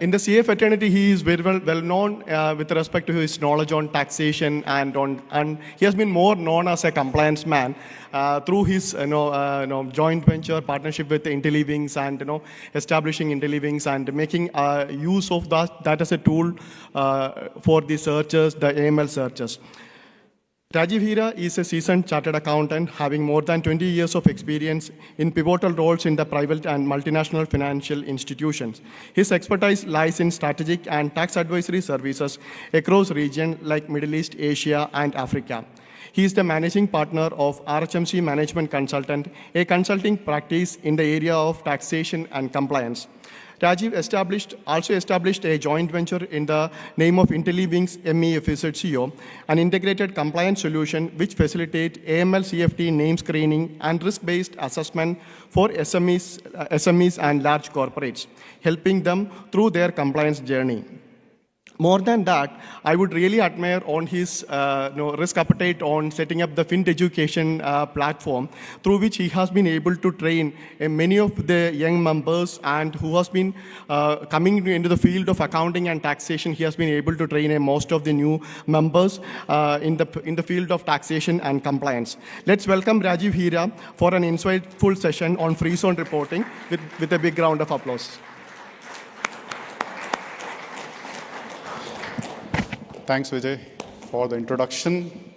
In the CA fraternity, he is very well known with respect to his knowledge on taxation and he has been more known as a compliance man through his joint venture partnership with Intellivings and establishing Intellivings and making use of that as a tool for the searches, the AML searches. Rajiv Hira is a seasoned chartered accountant having more than 20 years of experience in pivotal roles in the private and multinational financial institutions. His expertise lies in strategic and tax advisory services across regions like Middle East, Asia, and Africa. He is the managing partner of RHMC Management Consultant, a consulting practice in the area of taxation and compliance. Rajiv also established a joint venture in the name of Intellivings MEFZCO, an integrated compliance solution which facilitates AML CFT name screening and risk-based assessment for SMEs and large corporates, helping them through their compliance journey. More than that, I would really admire on his risk appetite on setting up the FintEducation platform, through which he has been able to train many of the young members and who has been coming into the field of accounting and taxation. He has been able to train most of the new members in the field of taxation and compliance. Let's welcome Rajiv Hira for an insightful session on free zone reporting with a big round of applause. Thanks, Vijay, for the introduction.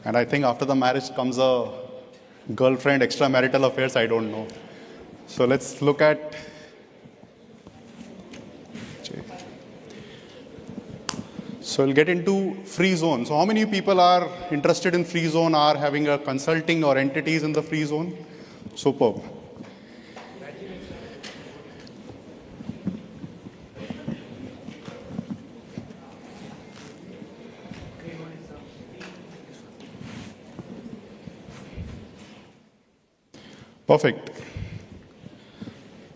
And I think after the marriage comes a girlfriend, extramarital affairs, I don't know. So let's look at. So we'll get into free zone. So how many people are interested in free zone, are having a consulting or entities in the free zone? Superb. Perfect.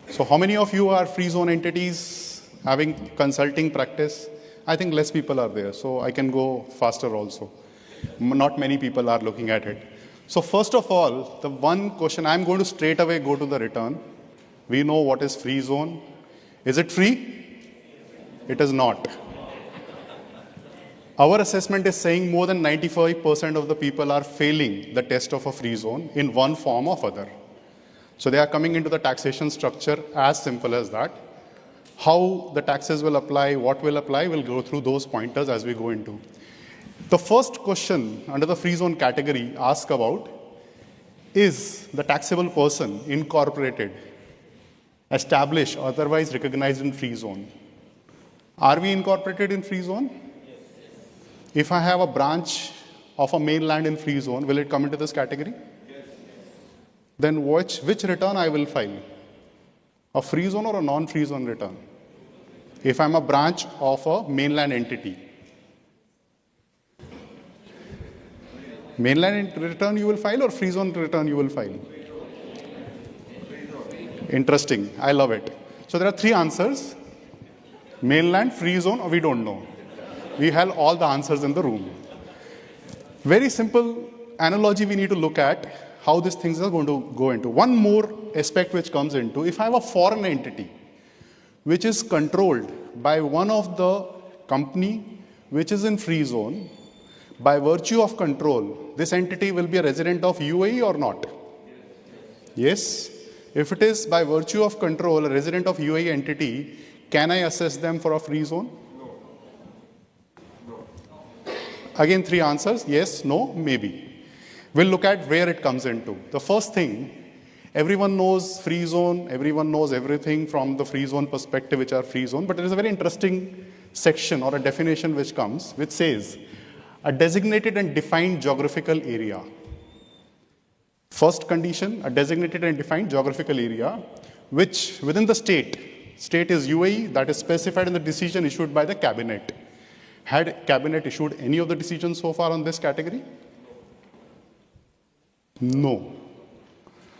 So how many of you are free zone entities having consulting practice? I think less people are there, so I can go faster also. Not many people are looking at it. So first of all, the one question, I'm going to straight away go to the return. We know what is free zone. Is it free? It is not. Our assessment is saying more than 95% of the people are failing the test of a free zone in one form or other. So they are coming into the taxation structure as simple as that. How the taxes will apply, what will apply, we'll go through those pointers as we go into. The first question under the free zone category asks about, is the taxable person incorporated, established, or otherwise recognized in free zone? Are we incorporated in free zone? Yes. If I have a branch of a mainland in free zone, will it come into this category? Then which return I will file? A free zone or a non-free zone return? If I'm a branch of a mainland entity. Mainland return you will file or free zone return you will file? Interesting. I love it. So there are three answers. Mainland, free zone, or we don't know. We have all the answers in the room. Very simple analogy we need to look at how these things are going to go into. One more aspect which comes into, if I have a foreign entity which is controlled by one of the company which is in free zone, by virtue of control, this entity will be a resident of UAE or not? Yes. If it is by virtue of control a resident of UAE entity, can I assess them for a free zone? No. Again, three answers, yes, no, maybe. We'll look at where it comes into. The first thing, everyone knows free zone, everyone knows everything from the free zone perspective, which are free zone, but there is a very interesting section or a definition which comes, which says, a designated and defined geographical area. First condition, a designated and defined geographical area, which within the state is UAE, that is specified in the decision issued by the cabinet. Had cabinet issued any of the decisions so far on this category? No.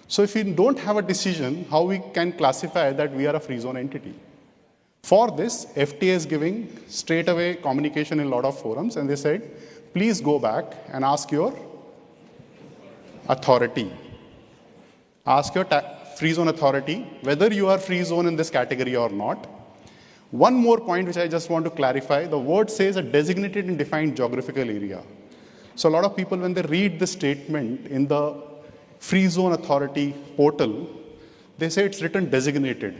So if we don't have a decision, how we can classify that we are a free zone entity? For this, FTA is giving straight away communication in a lot of forums, and they said, please go back and ask your authority. Ask your free zone authority whether you are free zone in this category or not. One more point which I just want to clarify. The word says a designated and defined geographical area. So a lot of people, when they read the statement in the Free Zone Authority portal, they say it's written designated.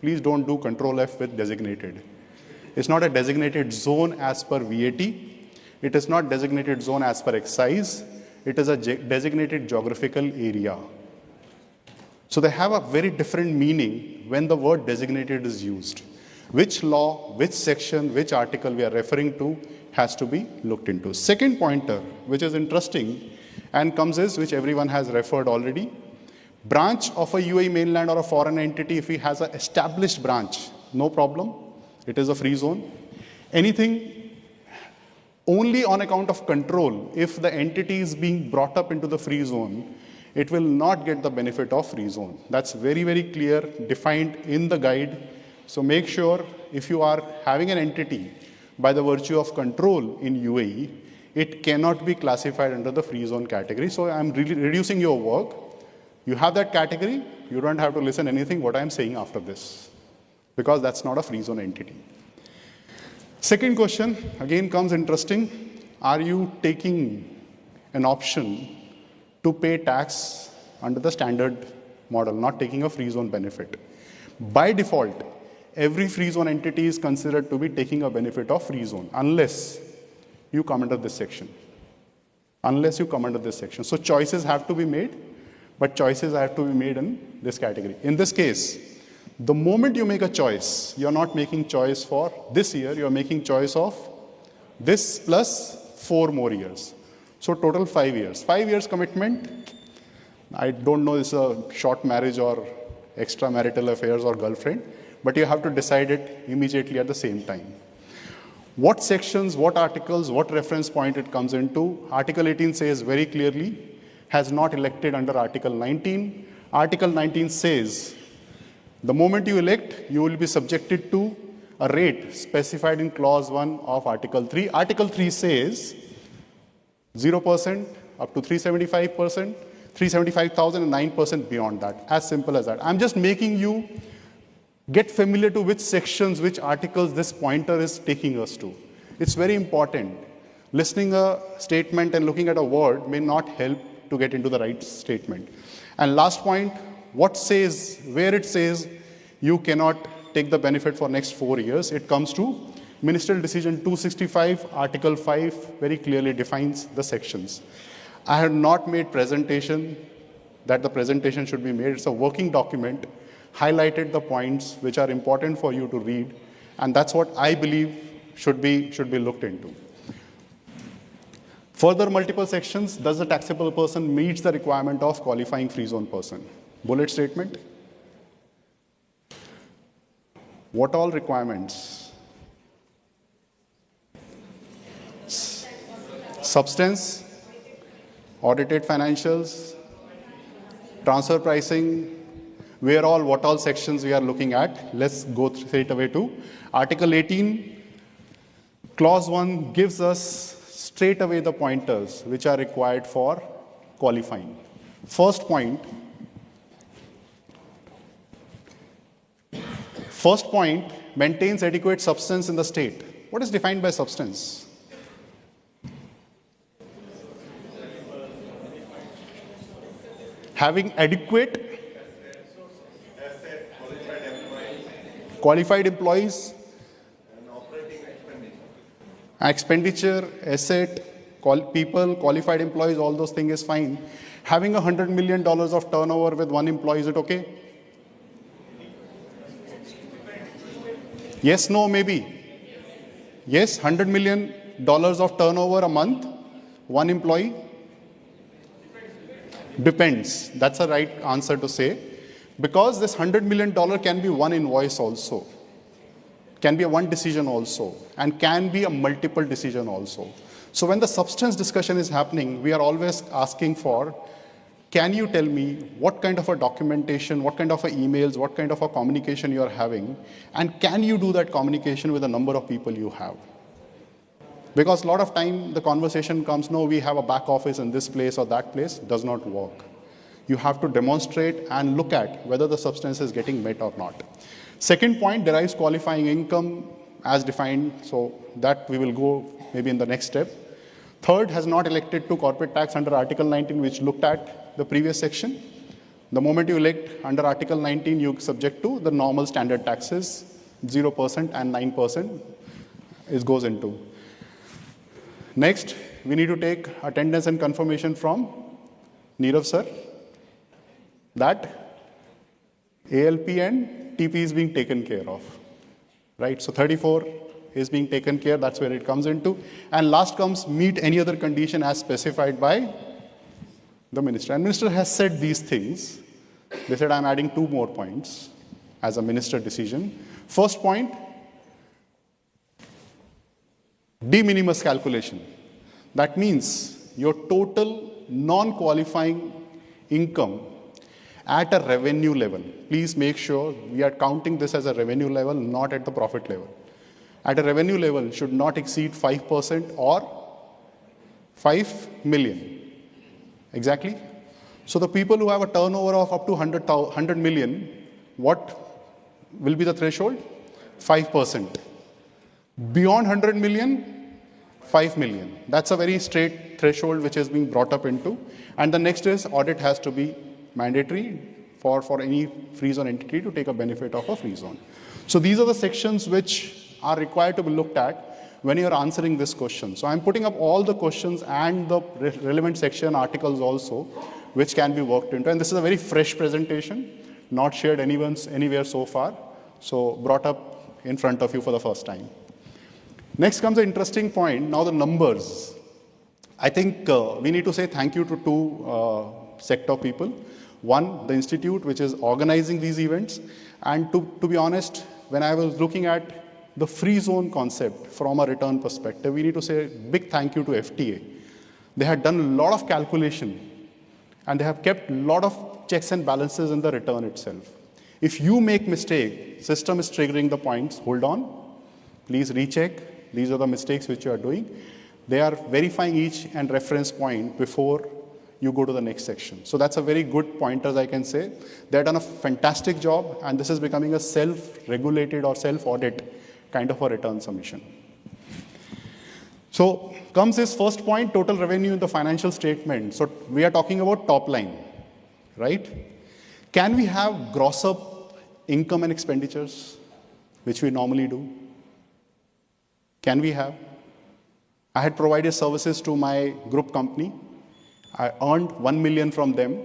Please don't do Control F with designated. It's not a designated zone as per VAT. It is not designated zone as per excise. It is a designated geographical area. So they have a very different meaning when the word designated is used. Which law, which section, which article we are referring to has to be looked into. Second pointer, which is interesting and comes is, which everyone has referred already, branch of a UAE mainland or a foreign entity, if he has an established branch, no problem. It is a free zone. Anything only on account of control, if the entity is being brought up into the free zone, it will not get the benefit of free zone. That's very, very clear, defined in the guide. So make sure if you are having an entity by the virtue of control in UAE, it cannot be classified under the free zone category. So I'm really reducing your work. You have that category, you don't have to listen anything what I'm saying after this, because that's not a free zone entity. Second question, again comes interesting. Are you taking an option to pay tax under the standard model, not taking a free zone benefit? By default, every free zone entity is considered to be taking a benefit of free zone, unless you come under this section. Unless you come under this section. So choices have to be made, but choices have to be made in this category. In this case, the moment you make a choice, you're not making choice for this year, you're making choice of this plus 4 more years. So total 5 years. 5 years commitment. I don't know it's a short marriage or extramarital affairs or girlfriend, but you have to decide it immediately at the same time. What sections, what articles, what reference point it comes into? Article 18 says very clearly, has not elected under Article 19. Article 19 says, the moment you elect, you will be subjected to a rate specified in Clause 1 of Article 3. Article 3 says 0% up to 375%, 375,000 and 9% beyond that. As simple as that. I'm just making you get familiar to which sections, which articles this pointer is taking us to. It's very important. Listening a statement and looking at a word may not help to get into the right statement. And last point, what says, where it says you cannot take the benefit for next 4 years, it comes to Ministerial Decision 265, Article 5 very clearly defines the sections. I have not made presentation that the presentation should be made. It's a working document, highlighted the points which are important for you to read, and that's what I believe should be looked into. Further multiple sections, does the taxable person meets the requirement of qualifying free zone person? Bullet statement. What all requirements? Substance, audited financials, transfer pricing, where all, what all sections we are looking at. Let's go straight away to Article 18. Clause 1 gives us straight away the pointers which are required for qualifying. First point maintains adequate substance in the state. What is defined by substance? Having adequate qualified employees, expenditure, asset, people, qualified employees, all those things is fine. Having $100 million of turnover with one employee, is it okay? Yes, no, maybe. Yes, $100 million of turnover a month, one employee? Depends. That's a right answer to say. Because this $100 million can be one invoice also, can be a one decision also, and can be a multiple decision also. So when the substance discussion is happening, we are always asking for, can you tell me what kind of a documentation, what kind of a emails, what kind of a communication you are having, and can you do that communication with the number of people you have? Because a lot of time the conversation comes, no, we have a back office in this place or that place, does not work. You have to demonstrate and look at whether the substance is getting met or not. Second point derives qualifying income as defined, so that we will go maybe in the next step. Third, has not elected to corporate tax under Article 19, which looked at the previous section. The moment you elect under Article 19, you subject to the normal standard taxes, 0% and 9% goes into. Next, we need to take attendance and confirmation from Nirav sir that ALP and TP is being taken care of, right? So 34 is being taken care, that's where it comes into. And last comes meet any other condition as specified by the minister. And minister has said these things. They said, I'm adding 2 more points as a minister decision. First point, de minimis calculation. That means your total non-qualifying income at a revenue level. Please make sure we are counting this as a revenue level, not at the profit level. At a revenue level should not exceed 5% or 5 million. Exactly? So the people who have a turnover of up to 100 million, what will be the threshold? 5%. Beyond 100 million, 5 million. That's a very straight threshold which is being brought up into. And the next is audit has to be mandatory for any free zone entity to take a benefit of a free zone. So these are the sections which are required to be looked at when you're answering this question. So I'm putting up all the questions and the relevant section articles also, which can be worked into. And this is a very fresh presentation, not shared anywhere so far. So brought up in front of you for the first time. Next comes the interesting point, now the numbers. I think we need to say thank you to 2 sector people. One, the institute, which is organizing these events. And to be honest, when I was looking at the free zone concept from a return perspective, we need to say a big thank you to FTA. They had done a lot of calculation and they have kept a lot of checks and balances in the return itself. If you make mistake, system is triggering the points, hold on, please recheck, these are the mistakes which you are doing. They are verifying each and reference point before you go to the next section. So that's a very good pointer, as I can say. They've done a fantastic job and this is becoming a self-regulated or self-audit kind of a return submission. So comes this first point, total revenue in the financial statement. So we are talking about top line, right? Can we have gross up income and expenditures, which we normally do? Can we have? I had provided services to my group company. I earned 1 million from them.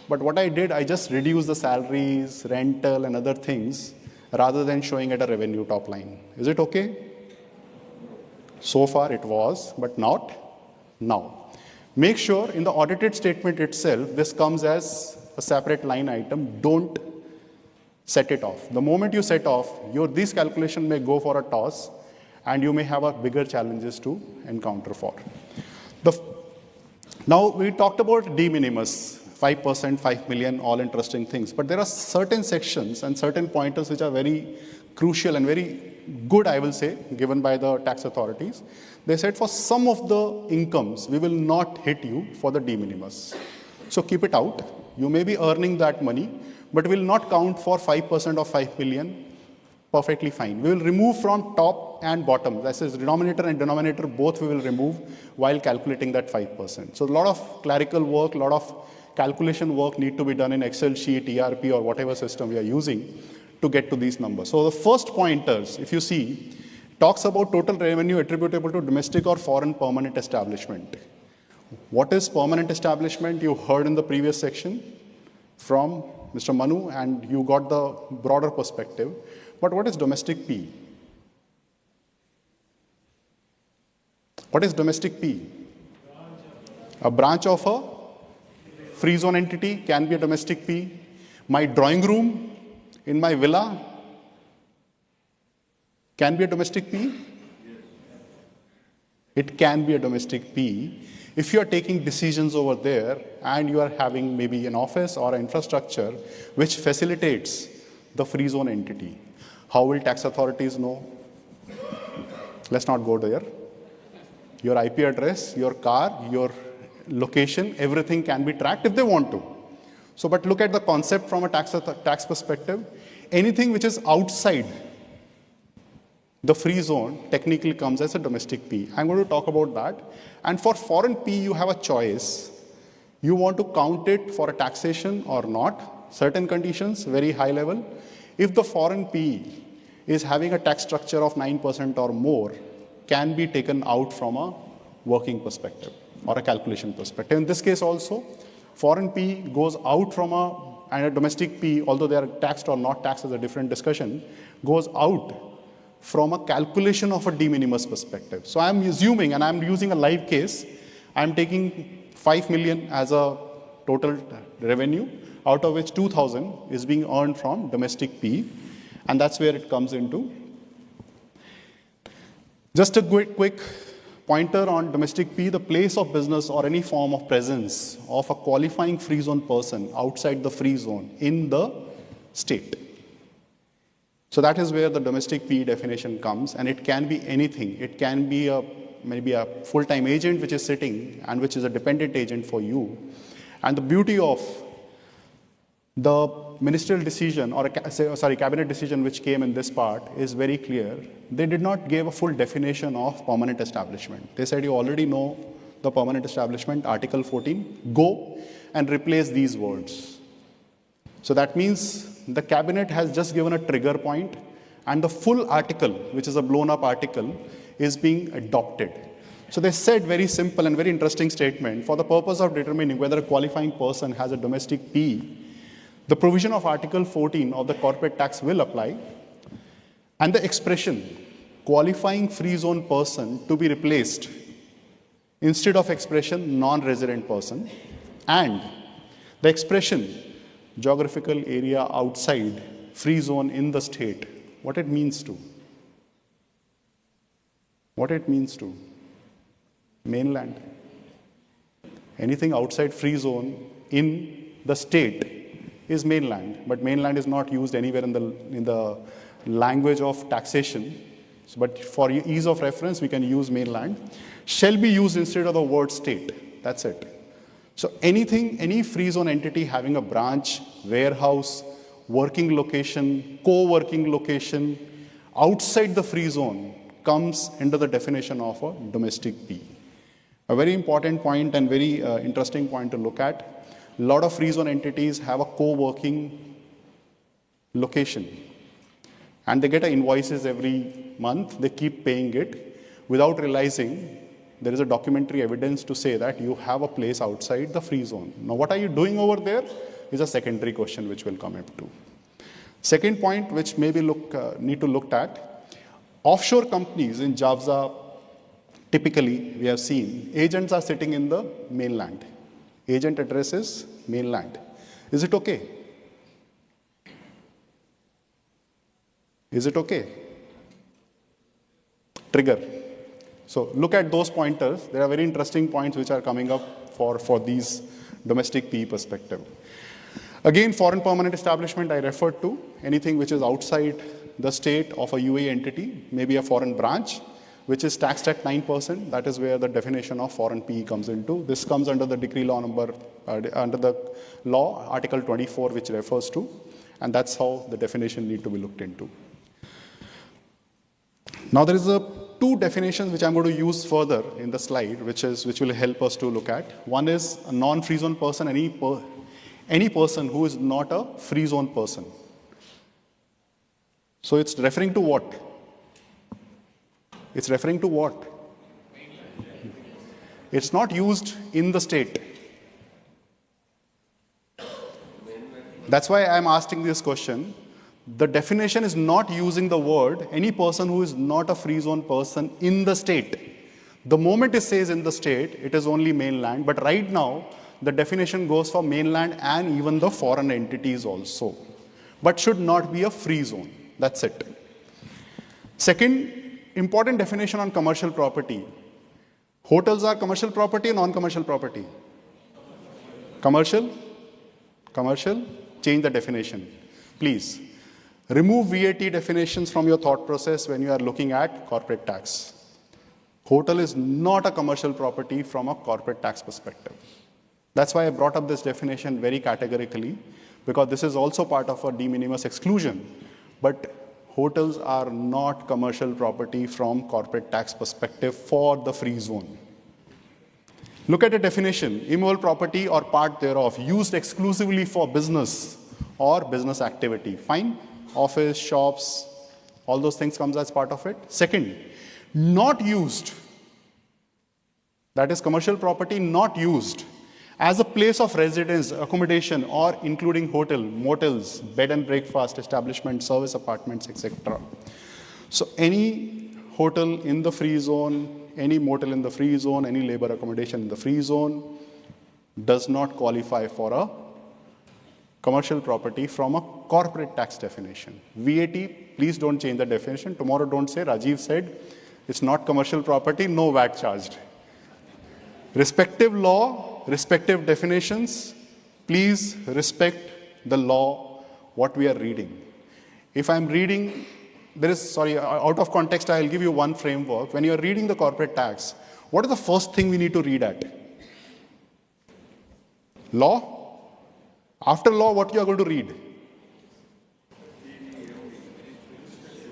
But what I did, I just reduced the salaries, rental, and other things rather than showing at a revenue top line. Is it okay? So far it was, but not now. Make sure in the audited statement itself, this comes as a separate line item. Don't set it off. The moment you set off, this calculation may go for a toss and you may have a bigger challenges to encounter for. Now we talked about de minimis. 5%, 5 million, all interesting things. But there are certain sections and certain pointers which are very crucial and very good, I will say, given by the tax authorities. They said for some of the incomes, we will not hit you for the de minimis. So keep it out. You may be earning that money, but will not count for 5% of 5 million. Perfectly fine. We will remove from top and bottom. That is denominator and denominator, both we will remove while calculating that 5%. So a lot of clerical work, a lot of calculation work need to be done in Excel sheet, ERP, or whatever system we are using to get to these numbers. So the first pointers, if you see, talks about total revenue attributable to domestic or foreign permanent establishment. What is permanent establishment? You heard in the previous section from Mr. Manu, and you got the broader perspective. But what is domestic P? What is domestic P? A branch of a free zone entity can be a domestic P. My drawing room in my villa can be a domestic P. It can be a domestic P if you are taking decisions over there and you are having maybe an office or an infrastructure which facilitates the free zone entity. How will tax authorities know? Let's not go there. Your IP address, your car, your location, everything can be tracked if they want to. So, but look at the concept from a tax perspective. anything which is outside the free zone technically comes as a domestic P. I'm going to talk about that. And for foreign P, you have a choice. You want to count it for a taxation or not, certain conditions, very high level. If the foreign P is having a tax structure of 9% or more, can be taken out from a working perspective or a calculation perspective. In this case also, foreign P goes out from and a domestic P, although they are taxed or not taxed is a different discussion, goes out from a calculation of a de minimis perspective. So I'm assuming, and I'm using a live case, I'm taking 5 million as a total revenue, out of which 2,000 is being earned from domestic P, and that's where it comes into. Just a quick pointer on domestic P, the place of business or any form of presence of a qualifying free zone person outside the free zone in the state. So that is where the domestic P definition comes, and it can be anything. It can be maybe a full-time agent which is sitting and which is a dependent agent for you. And the beauty of the ministerial decision or cabinet decision which came in this part is very clear. They did not give a full definition of permanent establishment. They said you already know the permanent establishment, Article 14, go and replace these words. So that means the cabinet has just given a trigger point, and the full article, which is a blown up article, is being adopted. So they said very simple and very interesting statement, for the purpose of determining whether a qualifying person has a domestic P, the provision of Article 14 of the corporate tax will apply, and the expression qualifying free zone person to be replaced instead of expression non-resident person, and the expression geographical area outside free zone in the state, what it means to. What it means to. Mainland. Anything outside free zone in the state is mainland, but mainland is not used anywhere in the language of taxation. So, but for ease of reference, we can use mainland. Shall be used instead of the word state. That's it. So anything, any free zone entity having a branch, warehouse, working location, co-working location outside the free zone comes into the definition of a domestic P. A very important point and very interesting point to look at. A lot of free zone entities have a co-working location, and they get invoices every month. They keep paying it without realizing there is a documentary evidence to say that you have a place outside the free zone. Now, what are you doing over there is a secondary question which will come up to. Second point which maybe need to look at, offshore companies in Java, typically we have seen agents are sitting in the mainland. Agent address is mainland. Is it okay? Is it okay? Trigger. So look at those pointers. There are very interesting points which are coming up for these domestic P perspective. Again, foreign permanent establishment I referred to, anything which is outside the state of a UAE entity, maybe a foreign branch, which is taxed at 9%. That is where the definition of foreign PE comes into. This comes under the decree law number, under the law, Article 24, which refers to, and that's how the definition need to be looked into. Now there is two definitions which I'm going to use further in the slide, which will help us to look at. One is a non-free zone person, any person who is not a free zone person. So it's referring to what? It's referring to what? It's not used in the state. That's why I'm asking this question. The definition is not using the word any person who is not a free zone person in the state. The moment it says in the state, it is only mainland. But right now, the definition goes for mainland and even the foreign entities also. But should not be a free zone. That's it. Second important definition on commercial property. Hotels are commercial property or non-commercial property? Commercial? Commercial? Change the definition, please. Remove VAT definitions from your thought process when you are looking at corporate tax. Hotel is not a commercial property from a corporate tax perspective. That's why I brought up this definition very categorically. because this is also part of a de minimis exclusion. But hotels are not commercial property from corporate tax perspective for the free zone. Look at the definition: immovable property or part thereof used exclusively for business or business activity. Fine, office, shops, all those things comes as part of it. Second, not used, that is commercial property not used as a place of residence, accommodation, or including hotel, motels, bed and breakfast establishments, service apartments, etc. So any hotel in the free zone, any motel in the free zone, any labor accommodation in the free zone does not qualify for a commercial property from a corporate tax definition. VAT, please don't change the definition. Tomorrow don't say Rajiv said it's not commercial property, no VAT charged. Respective law, respective definitions, please respect the law, what we are reading. If I'm reading, out of context, I'll give you one framework. When you're reading the corporate tax, what is the first thing we need to read at? Law? After law, what you are going to read?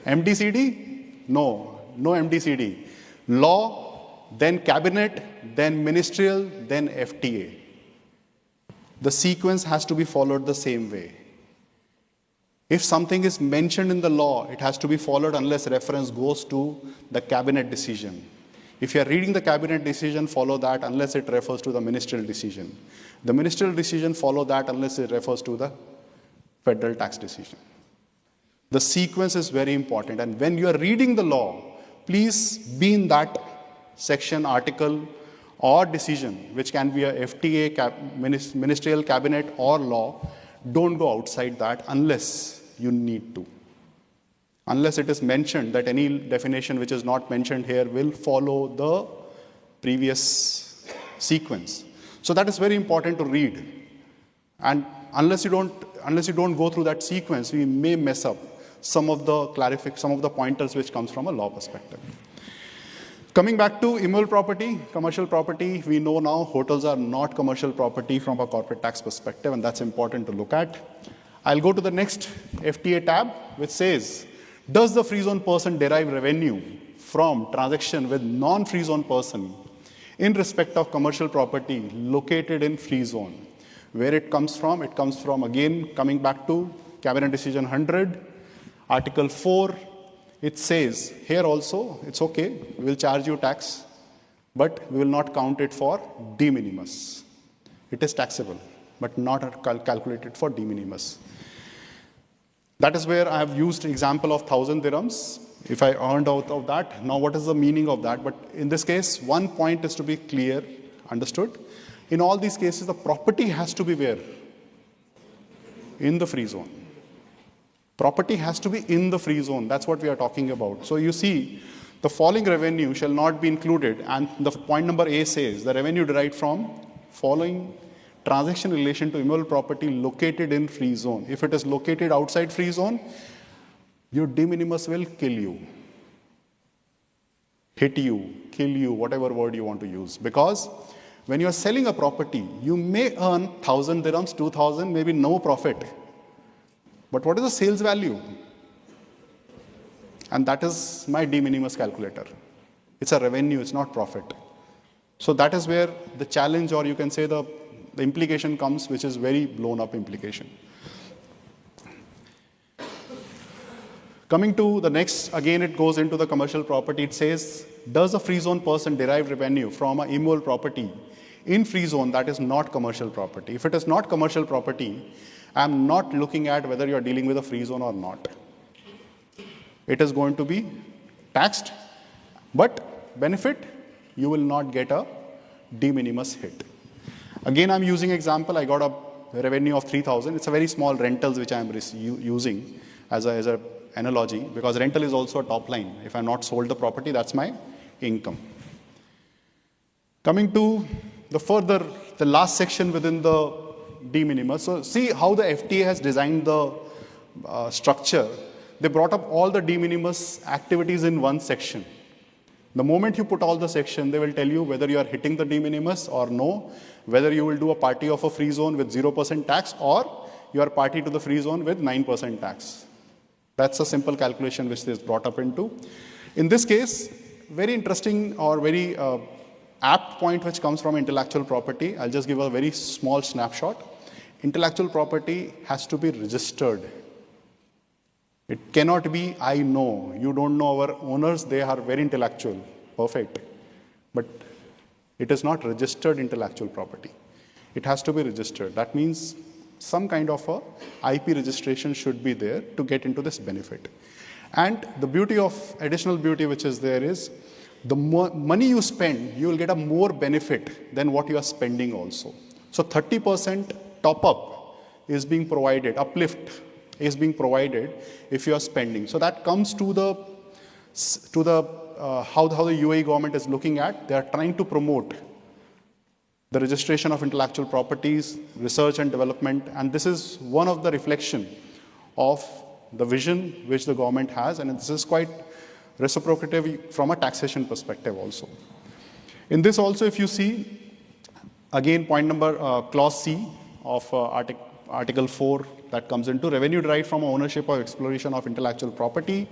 MDCD? No MDCD. Law, then cabinet, then ministerial, then FTA. The sequence has to be followed the same way. If something is mentioned in the law, it has to be followed unless reference goes to the cabinet decision. If you are reading the cabinet decision, follow that unless it refers to the ministerial decision. The ministerial decision, follow that unless it refers to the federal tax decision. The sequence is very important, and when you are reading the law, please be in that section, article, or decision, which can be a FTA, ministerial, cabinet, or law. Don't go outside that unless you need to. Unless it is mentioned that any definition which is not mentioned here will follow the previous sequence. So that is very important to read. And unless you don't go through that sequence, we may mess up some of the pointers which comes from a law perspective. Coming back to immovable property, commercial property, we know now hotels are not commercial property from a corporate tax perspective, and that's important to look at. I'll go to the next FTA tab, which says, does the free zone person derive revenue from transaction with non-free zone person in respect of commercial property located in free zone? Where it comes from, again, coming back to Cabinet Decision 100, Article 4, it says, here also, it's okay, we will charge you tax, but we will not count it for de minimis. It is taxable, but not calculated for de minimis. That is where I have used example of 1,000 dirhams. If I earned out of that, now what is the meaning of that? But in this case, one point is to be clear, understood. In all these cases, the property has to be where? In the free zone. Property has to be in the free zone. That's what we are talking about. So you see, the following revenue shall not be included. And the point number A says, the revenue derived from following transaction in relation to immovable property located in free zone. If it is located outside free zone, your de minimis will kill you. Hit you, kill you, whatever word you want to use. Because when you are selling a property, you may earn 1,000 dirhams, 2,000, maybe no profit. But what is the sales value? And that is my de minimis calculator. It's a revenue, it's not profit. So that is where the challenge, or you can say the implication comes, which is very blown up implication. Coming to the next, again it goes into the commercial property. It says, does a free zone person derive revenue from an immovable property in free zone that is not commercial property? If it is not commercial property, I'm not looking at whether you're dealing with a free zone or not. It is going to be taxed, but benefit, you will not get a de minimis hit. Again, I'm using example. I got a revenue of 3,000. It's a very small rentals which I'm using as a analogy, because rental is also a top line. If I'm not sold the property, that's my income. Coming to the last section within the de minimis. So see how the FTA has designed the structure. They brought up all the de minimis activities in one section. The moment you put all the section, they will tell you whether you are hitting the de minimis or no, whether you will do a party of a free zone with 0% tax, or you are party to the free zone with 9% tax. That's a simple calculation which is brought up into. In this case, very interesting or very apt point which comes from intellectual property. I'll just give a very small snapshot. Intellectual property has to be registered. It cannot be, I know. You don't know our owners, they are very intellectual. Perfect. But it is not registered intellectual property. It has to be registered. That means some kind of a IP registration should be there to get into this benefit. And the beauty of, additional beauty which is there is, the more money you spend, you will get a more benefit than what you are spending also. So 30% top up is being provided, uplift is being provided if you are spending. So that comes to the how the UAE government is looking at. They are trying to promote the registration of intellectual properties, research and development, and this is one of the reflection of the vision which the government has, and this is quite reciprocative from a taxation perspective also. In this also, if you see, again point number, clause C of Article 4 that comes into revenue derived from ownership or exploration of intellectual property,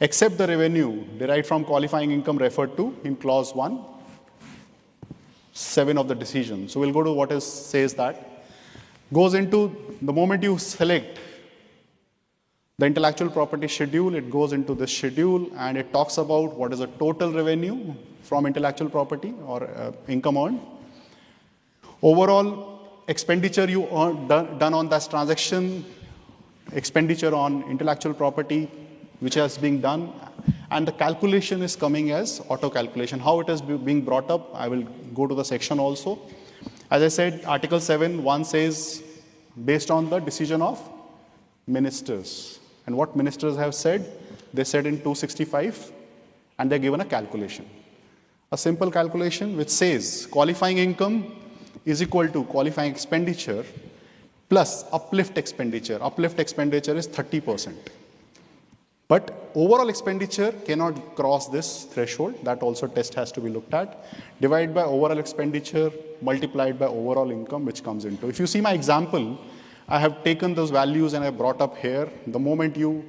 except the revenue derived from qualifying income referred to in clause 1(7) of the decision. So we'll go to what is says that goes into the moment you select the intellectual property schedule, it goes into this schedule and it talks about what is the total revenue from intellectual property or income earned. Overall expenditure you done on that transaction, expenditure on intellectual property which has been done, and the calculation is coming as auto calculation. How it is being brought up, I will go to the section also. As I said, Article 7(1) says based on the decision of ministers. And what ministers have said? They said in 265 and they're given a calculation. A simple calculation which says qualifying income is equal to qualifying expenditure plus uplift expenditure. Uplift expenditure is 30%. But overall expenditure cannot cross this threshold. That also test has to be looked at. Divided by overall expenditure multiplied by overall income which comes into. If you see my example, I have taken those values and I brought up here. The moment you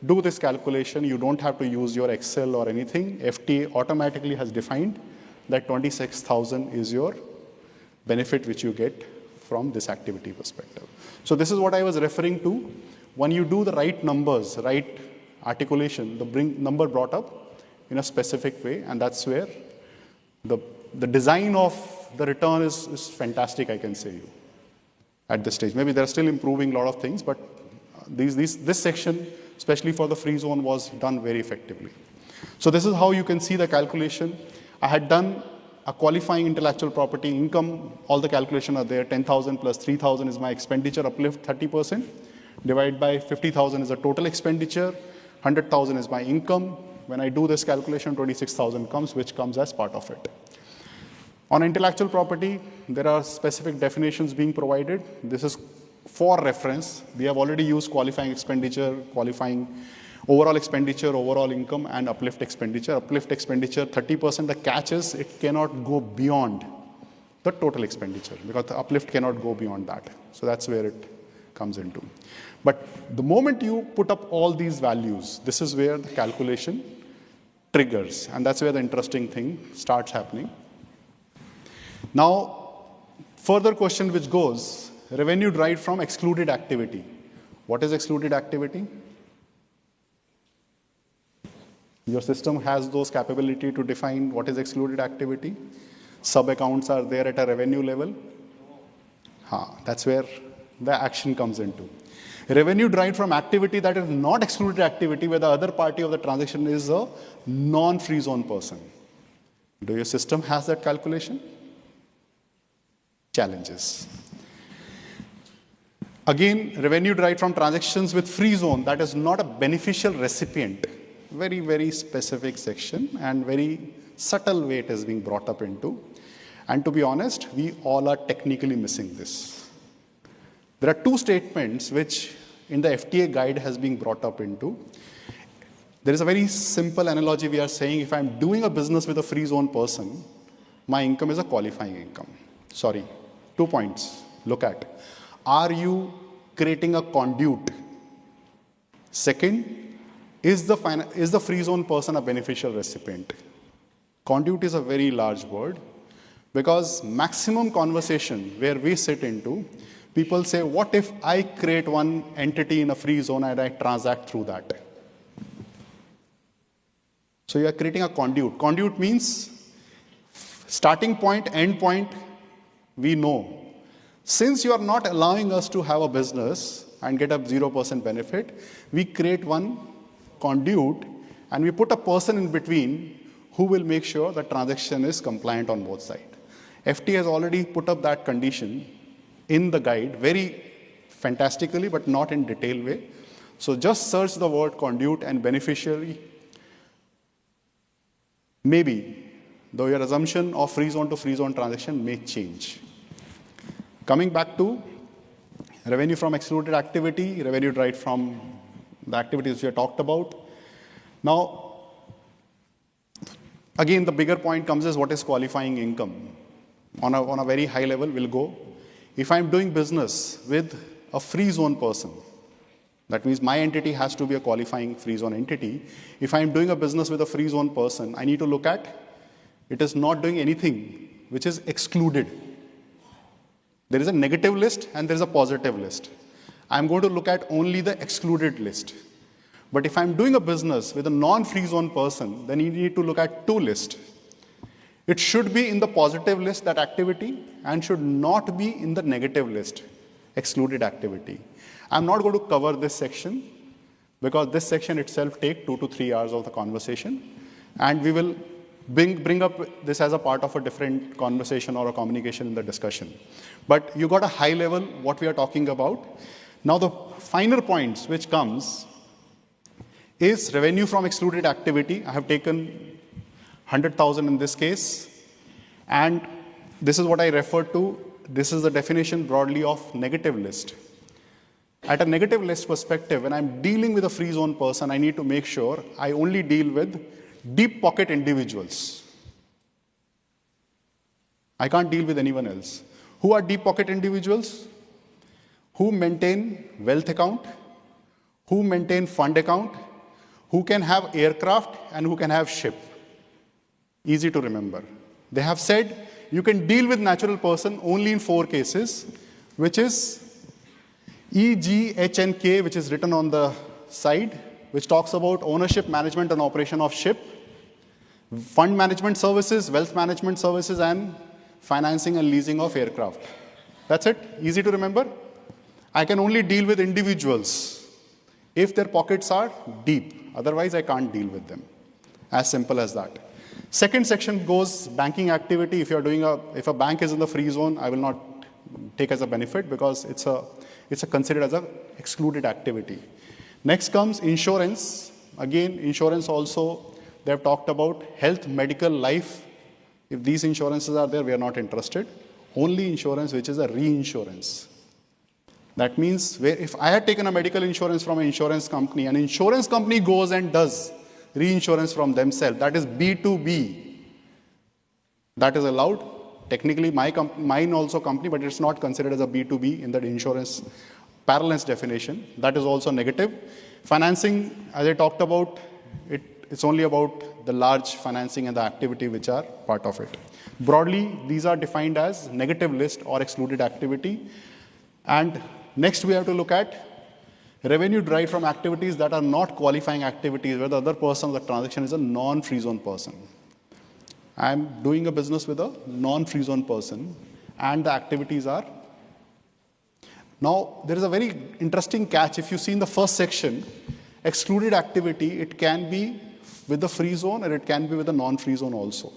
do this calculation, you don't have to use your Excel or anything. FTA automatically has defined that 26,000 is your benefit which you get from this activity perspective. So this is what I was referring to. When you do the right numbers, right articulation, the number brought up in a specific way, and that's where the design of the return is fantastic, I can say you. At this stage. Maybe they're still improving a lot of things, but this section, especially for the free zone, was done very effectively. So this is how you can see the calculation. I had done a qualifying intellectual property income, all the calculations are there, 10,000 plus 3,000 is my expenditure uplift, 30%, divided by 50,000 is the total expenditure, 100,000 is my income. When I do this calculation, 26,000 comes, which comes as part of it. On intellectual property, there are specific definitions being provided. This is for reference. We have already used qualifying expenditure, qualifying overall expenditure, overall income, and uplift expenditure. Uplift expenditure, 30%. The catch is it cannot go beyond the total expenditure because the uplift cannot go beyond that. So that's where it comes into. But the moment you put up all these values, this is where the calculation triggers. And that's where the interesting thing starts happening. Now, further question which goes, revenue derived from excluded activity. What is excluded activity? Your system has those capability to define what is excluded activity. Sub-accounts are there at a revenue level. That's where the action comes into. Revenue derived from activity that is not excluded activity, where the other party of the transaction is a non-free zone person. Do your system has that calculation? Challenges. Again, revenue derived from transactions with free zone, that is not a beneficial recipient. Very, very specific section and very subtle way it is being brought up into. And to be honest, we all are technically missing this. There are two statements which in the FTA guide has been brought up into. There is a very simple analogy we are saying, if I'm doing a business with a free zone person, my income is a qualifying income. Sorry, 2 points. Look at. Are you creating a conduit. Second, is the free zone person a beneficial recipient? Conduit is a very large word because maximum conversation where we sit into, people say, what if I create one entity in a free zone and I transact through that? So you are creating a conduit. Conduit means starting point, end point, we know. Since you are not allowing us to have a business and get a 0% benefit, we create one conduit and we put a person in between who will make sure the transaction is compliant on both sides. FT has already put up that condition in the guide very fantastically, but not in detailed way. So just search the word conduit and beneficiary. Maybe, though your assumption of free zone to free zone transaction may change. Coming back to revenue from excluded activity, revenue derived from the activities we have talked about. Now, again, the bigger point comes is what is qualifying income. On a very high level, we'll go. If I'm doing business with a free zone person, that means my entity has to be a qualifying free zone entity. If I'm doing a business with a free zone person, I need to look at it is not doing anything which is excluded. There is a negative list and there is a positive list. I'm going to look at only the excluded list. But if I'm doing a business with a non-free zone person, then you need to look at two lists. It should be in the positive list, that activity, and should not be in the negative list, excluded activity. I'm not going to cover this section because this section itself takes 2 to 3 hours of the conversation, and we will bring up this as a part of a different conversation or a communication in the discussion. But you got a high level what we are talking about. Now the finer points which comes is revenue from excluded activity. I have taken 100,000 in this case, and this is what I refer to. This is the definition broadly of negative list. At a negative list perspective, when I'm dealing with a free zone person, I need to make sure I only deal with deep pocket individuals. I can't deal with anyone else. Who are deep pocket individuals? Who maintain wealth account, who maintain fund account, who can have aircraft, and who can have ship. Easy to remember. They have said you can deal with natural person only in 4 cases, which is E, G, H, and K, which is written on the side, which talks about ownership, management, and operation of ship, fund management services, wealth management services, and financing and leasing of aircraft. That's it. Easy to remember. I can only deal with individuals if their pockets are deep. Otherwise, I can't deal with them. As simple as that. Second section goes banking activity. If a bank is in the free zone, I will not take as a benefit because it's considered as a excluded activity. Next comes insurance. Again, insurance also, they have talked about health, medical, life. If these insurances are there, we are not interested. Only insurance which is a reinsurance. That means if I had taken a medical insurance from an insurance company, an insurance company goes and does reinsurance from themselves, that is B2B. That is allowed. Technically, mine also company, but it's not considered as a B2B in the insurance parlance definition. That is also negative. Financing, as I talked about, it's only about the large financing and the activity which are part of it. Broadly, these are defined as negative list or excluded activity. And next, we have to look at revenue derived from activities that are not qualifying activities, where the other person, the transaction is a non-free zone person. I'm doing a business with a non-free zone person, and the activities are. Now, there is a very interesting catch. If you see in the first section, excluded activity, it can be with the free zone or it can be with the non-free zone also.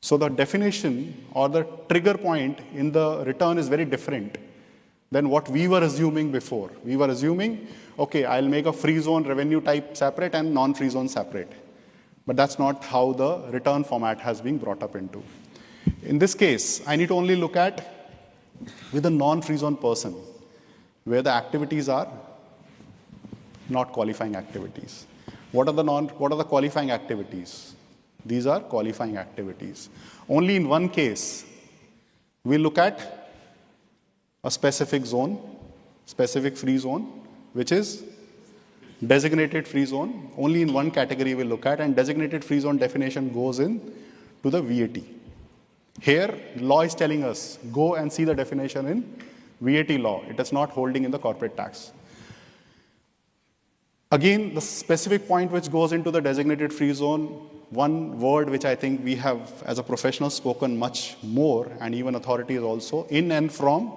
So the definition or the trigger point in the return is very different than what we were assuming before. We were assuming, okay, I'll make a free zone revenue type separate and non-free zone separate. But that's not how the return format has been brought up into. In this case, I need to only look at with a non-free zone person, where the activities are not qualifying activities. What are the qualifying activities? These are qualifying activities. Only in one case, we look at a specific zone, specific free zone, which is designated free zone. Only in one category we'll look at, and designated free zone definition goes in to the VAT. Here, law is telling us, go and see the definition in VAT law. It is not holding in the corporate tax. Again, the specific point which goes into the designated free zone, one word which I think we have as a professional spoken much more, and even authorities also, in and from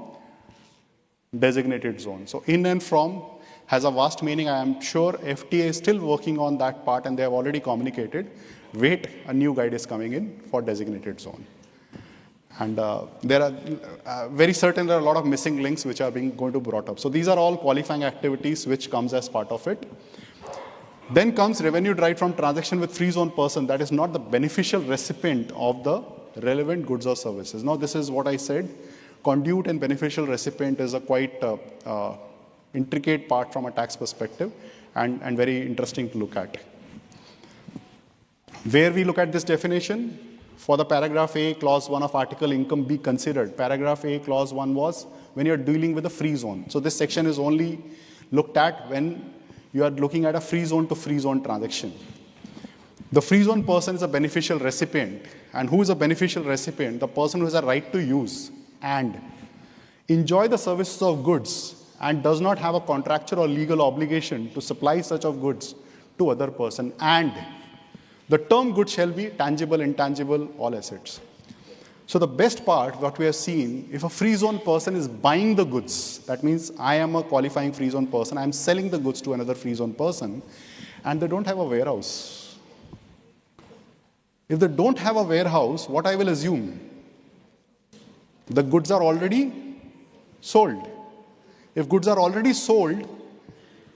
designated zone. So in and from has a vast meaning. I am sure FTA is still working on that part and they have already communicated. Wait, a new guide is coming in for designated zone. And there are very certain there are a lot of missing links which are going to be brought up. So these are all qualifying activities which comes as part of it. Then comes revenue derived from transaction with free zone person that is not the beneficial recipient of the relevant goods or services. Now this is what I said. Conduit and beneficial recipient is a quite intricate part from a tax perspective and very interesting to look at. Where we look at this definition, for the paragraph A, clause 1 of article income be considered. Paragraph A, clause 1 was when you're dealing with a free zone. So this section is only looked at when you are looking at a free zone to free zone transaction. The free zone person is a beneficial recipient. And who is a beneficial recipient? The person who has a right to use and enjoy the services of goods and does not have a contractual or legal obligation to supply such of goods to other person. And the term good shall be tangible, intangible, all assets. So the best part, what we have seen, if a free zone person is buying the goods, that means I am a qualifying free zone person, I am selling the goods to another free zone person, and they don't have a warehouse. If they don't have a warehouse, what I will assume? The goods are already sold. If goods are already sold,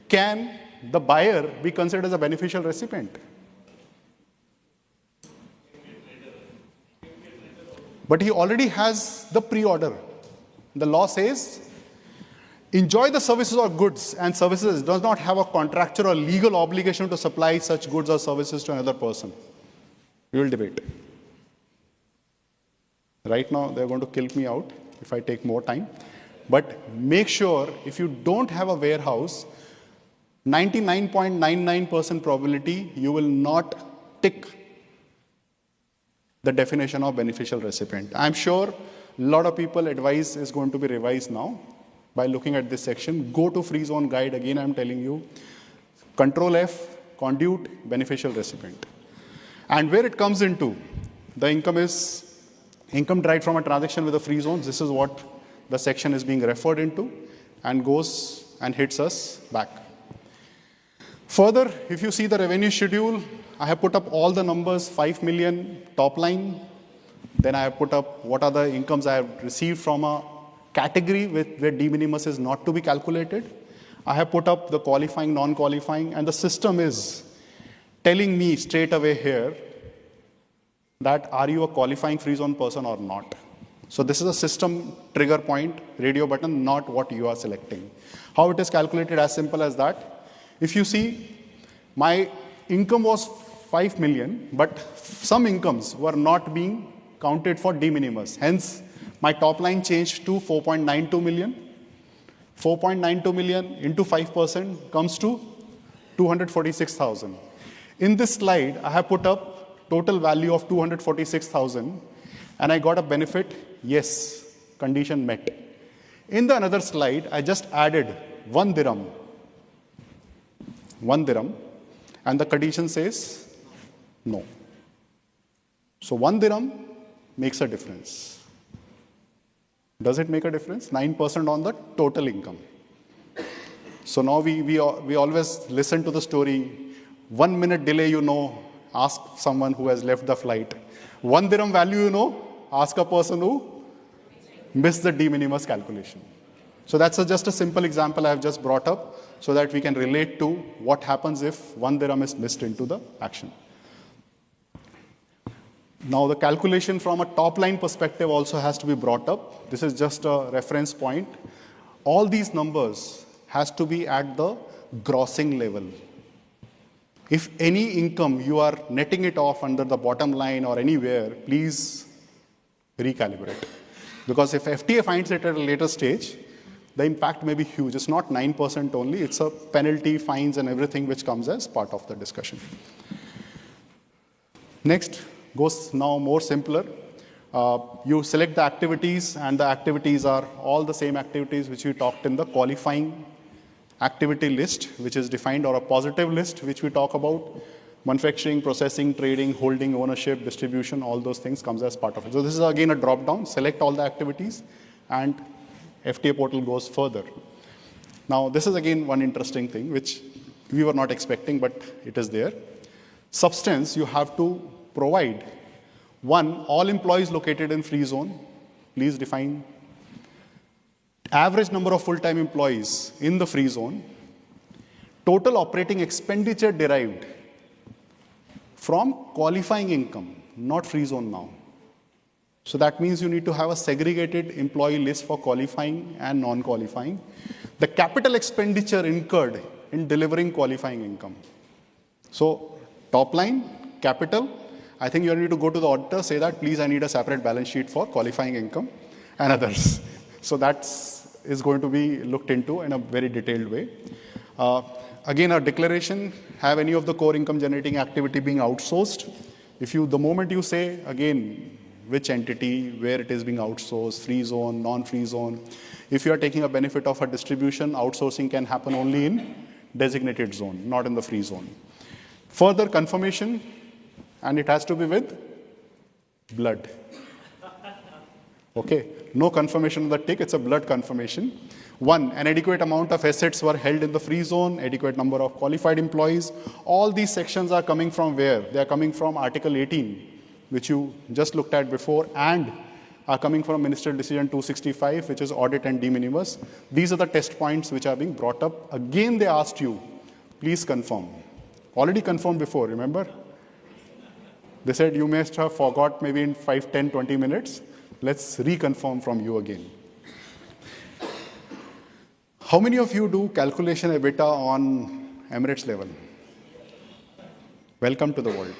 can the buyer be considered as a beneficial recipient? But he already has the pre-order. The law says, enjoy the services or goods and services does not have a contractual or legal obligation to supply such goods or services to another person. We will debate. Right now, they're going to kill me out if I take more time. But make sure if you don't have a warehouse, 99.99% probability you will not tick the definition of beneficial recipient. I'm sure a lot of people advice is going to be revised now by looking at this section. Go to free zone guide. Again, I'm telling you, Control F, Conduit, beneficial recipient. And where it comes into, the income is income derived from a transaction with a free zone. This is what the section is being referred into and goes and hits us back. Further, if you see the revenue schedule, I have put up all the numbers, 5 million top line. Then I have put up what are the incomes I have received from a category where de minimis is not to be calculated. I have put up the qualifying, non-qualifying, and the system is telling me straight away here that are you a qualifying free zone person or not. So this is a system trigger point, radio button, not what you are selecting. How it is calculated, as simple as that. If you see, my income was 5 million, but some incomes were not being counted for de minimis. Hence, my top line changed to 4.92 million. 4.92 million into 5% comes to 246,000. In this slide, I have put up total value of 246,000, and I got a benefit, yes, condition met. In the another slide, I just added 1 dirham. 1 dirham, and the condition says no. So 1 dirham makes a difference. Does it make a difference? 9% on the total income. So now we always listen to the story. 1 minute delay, ask someone who has left the flight. 1 dirham value, ask a person who missed the de minimis calculation. So that's just a simple example I have just brought up so that we can relate to what happens if 1 dirham is missed into the action. Now the calculation from a top line perspective also has to be brought up. This is just a reference point. All these numbers has to be at the grossing level. If any income you are netting it off under the bottom line or anywhere, please recalibrate. Because if FTA finds it at a later stage, the impact may be huge. It's not 9% only, it's a penalty, fines, and everything which comes as part of the discussion. Next goes now more simpler. You select the activities, and the activities are all the same activities which we talked in the qualifying activity list, which is defined, or a positive list, which we talk about. Manufacturing, processing, trading, holding, ownership, distribution, all those things comes as part of it. So this is again a drop down, select all the activities, and FTA portal goes further. Now this is again one interesting thing which we were not expecting, but it is there. Substance, you have to provide one, all employees located in free zone. Please define average number of full-time employees in the free zone, total operating expenditure derived from qualifying income, not free zone now. So that means you need to have a segregated employee list for qualifying and non-qualifying. The capital expenditure incurred in delivering qualifying income. So top line, capital, I think you need to go to the auditor, say that, please, I need a separate balance sheet for qualifying income and others. So that is going to be looked into in a very detailed way. Again, our declaration, have any of the core income generating activity being outsourced. The moment you say, again, which entity, where it is being outsourced, free zone, non-free zone. If you are taking a benefit of a distribution, outsourcing can happen only in designated zone, not in the free zone. Further confirmation, and it has to be with blood. Okay, no confirmation of the tick, it's a blood confirmation. One, an adequate amount of assets were held in the free zone, adequate number of qualified employees. All these sections are coming from where? They are coming from Article 18, which you just looked at before, and are coming from Ministerial Decision 265, which is audit and de minimis. These are the test points which are being brought up. Again, they asked you, please confirm. Already confirmed before, remember? They said you must have forgot maybe in 5, 10, 20 minutes. Let's reconfirm from you again. How many of you do calculation EBITDA on Emirates level? Welcome to the world.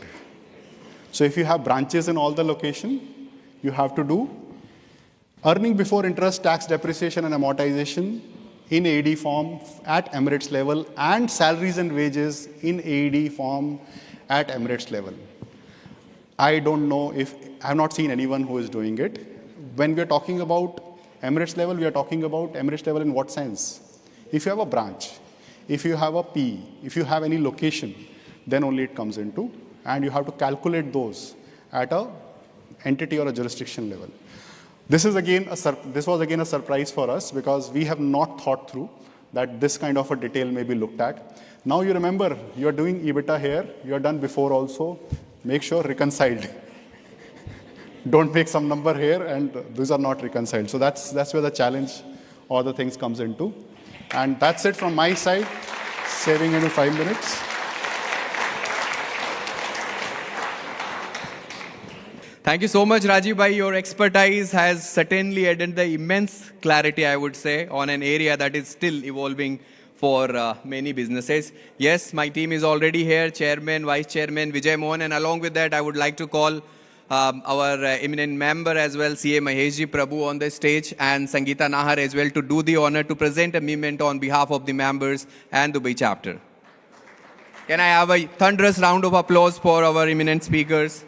So if you have branches in all the location, you have to do earning before interest, tax, depreciation and amortization in AED form at Emirates level, and salaries and wages in AED form at Emirates level. I don't know if, I have not seen anyone who is doing it. When we are talking about Emirates level, we are talking about Emirates level in what sense? If you have a branch, if you have a P, if you have any location, then only it comes into, and you have to calculate those at a entity or a jurisdiction level. This was again a surprise for us, because we have not thought through that this kind of a detail may be looked at. Now you remember, you are doing EBITDA here, you are done before also, make sure reconciled. Don't make some number here and these are not reconciled. So that's where the challenge or the things comes into. And that's it from my side, saving into 5 minutes. Thank you so much, Rajiv bhai. Your expertise has certainly added the immense clarity, I would say, on an area that is still evolving for many businesses. Yes, my team is already here, Chairman, Vice Chairman, Vijay Mohan, and along with that, I would like to call our eminent member as well, CA Maheshji Prabhu on the stage, and Sangeeta Nahar as well, to do the honor to present a memento on behalf of the members and Dubai chapter. Can I have a thunderous round of applause for our eminent speakers?